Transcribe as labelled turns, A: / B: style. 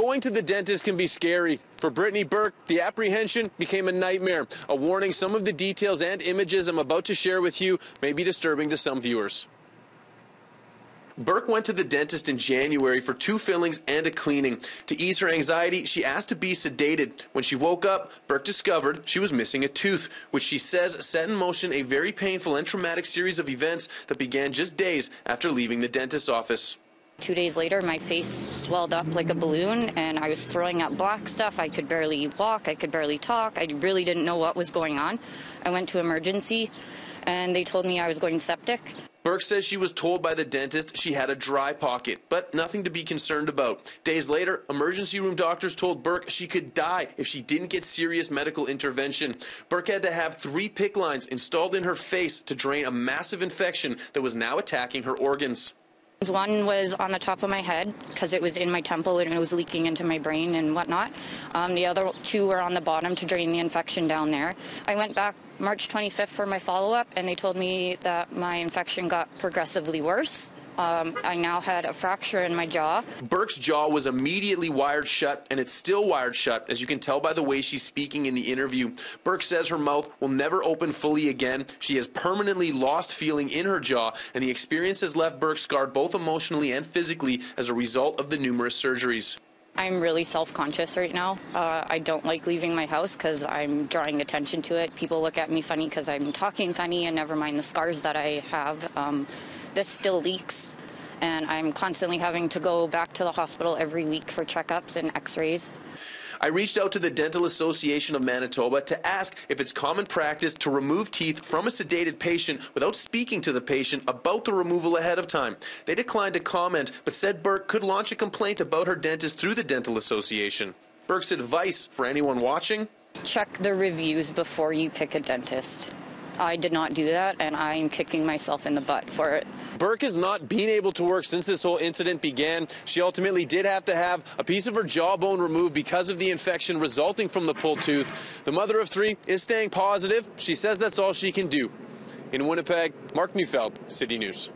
A: Going to the dentist can be scary. For Brittany Burke, the apprehension became a nightmare. A warning, some of the details and images I'm about to share with you may be disturbing to some viewers. Burke went to the dentist in January for 2 fillings and a cleaning. To ease her anxiety, she asked to be sedated. When she woke up, Burke discovered she was missing a tooth, which she says set in motion a very painful and traumatic series of events that began just days after leaving the dentist's office.
B: 2 days later, my face swelled up like a balloon, and I was throwing up black stuff. I could barely walk. I could barely talk. I really didn't know what was going on. I went to emergency, and they told me I was going septic.
A: Burke says she was told by the dentist she had a dry pocket, but nothing to be concerned about. Days later, emergency room doctors told Burke she could die if she didn't get serious medical intervention. Burke had to have 3 PICC lines installed in her face to drain a massive infection that was now attacking her organs.
B: One was on the top of my head because it was in my temple and it was leaking into my brain and whatnot. The other 2 were on the bottom to drain the infection down there. I went back March 25th for my follow-up, and they told me that my infection got progressively worse. I now had a fracture in my jaw.
A: Burke's jaw was immediately wired shut, and it's still wired shut, as you can tell by the way she's speaking in the interview. Burke says her mouth will never open fully again. She has permanently lost feeling in her jaw, and the experience has left Burke scarred both emotionally and physically as a result of the numerous surgeries.
B: I'm really self-conscious right now. I don't like leaving my house because I'm drawing attention to it. People look at me funny because I'm talking funny, and never mind the scars that I have. This still leaks, and I'm constantly having to go back to the hospital every week for checkups and x-rays.
A: I reached out to the Dental Association of Manitoba to ask if it's common practice to remove teeth from a sedated patient without speaking to the patient about the removal ahead of time. They declined to comment, but said Burke could launch a complaint about her dentist through the Dental Association. Burke's advice for anyone watching?
B: Check the reviews before you pick a dentist. I did not do that, and I'm kicking myself in the butt for it.
A: Burke has not been able to work since this whole incident began. She ultimately did have to have a piece of her jawbone removed because of the infection resulting from the pulled tooth. The mother of 3 is staying positive. She says that's all she can do. In Winnipeg, Mark Neufeld, City News.